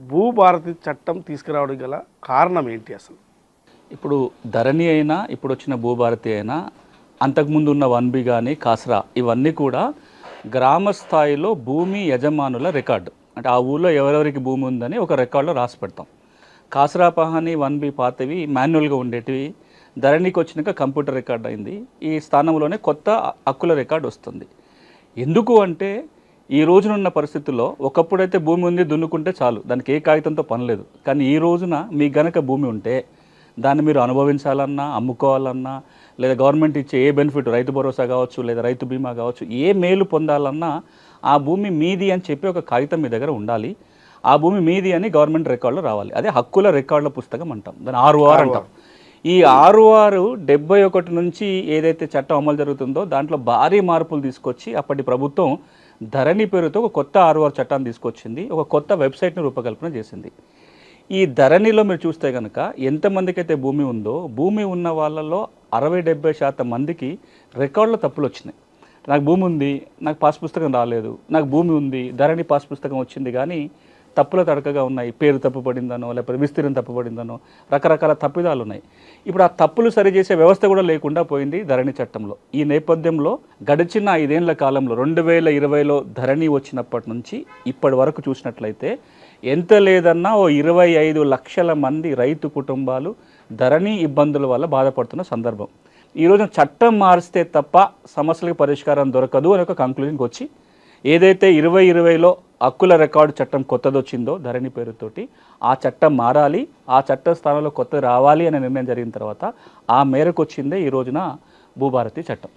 భూభారతి చట్టం తీసుకురావడం గల కారణం ఏంటి అసలు? ఇప్పుడు ధరణి అయినా ఇప్పుడు వచ్చిన భూభారతి అయినా అంతకుముందు ఉన్న 1B కానీ కాసరా ఇవన్నీ కూడా గ్రామ స్థాయిలో భూమి యజమానుల రికార్డు. అంటే ఆ ఊళ్ళో ఎవరెవరికి భూమి ఉందని ఒక రికార్డులో రాసి పెడతాం. కాసరా పహాని 1B పాతవి మాన్యువల్గా ఉండేటివి ధరణికి వచ్చినాక కంప్యూటర్ రికార్డ్ అయింది. ఈ స్థానంలోనే కొత్త హక్కుల రికార్డు వస్తుంది. ఎందుకు అంటే ఈ రోజునున్న పరిస్థితుల్లో ఒకప్పుడైతే భూమి ఉంది దున్నుకుంటే చాలు, దానికి ఏ కాగితంతో పని లేదు. కానీ ఈ రోజున మీకు గనక భూమి ఉంటే దాన్ని మీరు అనుభవించాలన్నా, అమ్ముకోవాలన్నా, లేదా గవర్నమెంట్ ఇచ్చే ఏ బెనిఫిట్, రైతు భరోసా కావచ్చు లేదా రైతు బీమా కావచ్చు, ఏ మేలు పొందాలన్నా ఆ భూమి మీది అని చెప్పి ఒక కాగితం మీ దగ్గర ఉండాలి. ఆ భూమి మీది అని గవర్నమెంట్ రికార్డులో రావాలి. అదే హక్కుల రికార్డుల పుస్తకం అంటాం, దాన్ని ROR అంటాం. ఈ ROR 71 నుంచి ఏదైతే చట్టం అమలు జరుగుతుందో దాంట్లో భారీ మార్పులు తీసుకొచ్చి అప్పటి ప్రభుత్వం ధరణి పేరుతో ఒక కొత్త ROR చట్టాన్ని తీసుకొచ్చింది. ఒక కొత్త వెబ్సైట్ని రూపకల్పన చేసింది. ఈ ధరణిలో మీరు చూస్తే కనుక ఎంతమందికి అయితే భూమి ఉందో భూమి ఉన్న వాళ్ళలో 60-70% మందికి రికార్డులో తప్పులు వచ్చినాయి. నాకు భూమి ఉంది, నాకు పాస్ పుస్తకం రాలేదు, నాకు భూమి ఉంది, ధరణి పాస్ పుస్తకం వచ్చింది, కానీ తప్పుల తడకగా ఉన్నాయి. పేరు తప్పుపడిందనో లేకపోతే విస్తీర్ణం తప్పుపడిందనో రకరకాల తప్పిదాలు ఉన్నాయి. ఇప్పుడు ఆ తప్పులు సరిచేసే వ్యవస్థ కూడా లేకుండా పోయింది ధరణి చట్టంలో. ఈ నేపథ్యంలో గడిచిన 5 ఏళ్ల కాలంలో 2020లో ధరణి వచ్చినప్పటి నుంచి ఇప్పటి వరకు చూసినట్లయితే ఎంత లేదన్నా ఓ 25 లక్షల మంది రైతు కుటుంబాలు ధరణి ఇబ్బందుల వల్ల బాధపడుతున్న సందర్భం. ఈరోజు చట్టం మారిస్తే తప్ప సమస్యలకు పరిష్కారం దొరకదు అని ఒక కంక్లూజన్కి వచ్చి ఏదైతే 2020లో హక్కుల రికార్డు చట్టం కొత్తది వచ్చిందో ధరణి పేరుతోటి ఆ చట్టం మారాలి, ఆ చట్ట స్థానంలో కొత్తది రావాలి అనే నిర్ణయం జరిగిన తర్వాత ఆ మేరకు వచ్చిందే ఈ రోజున భూభారతి చట్టం.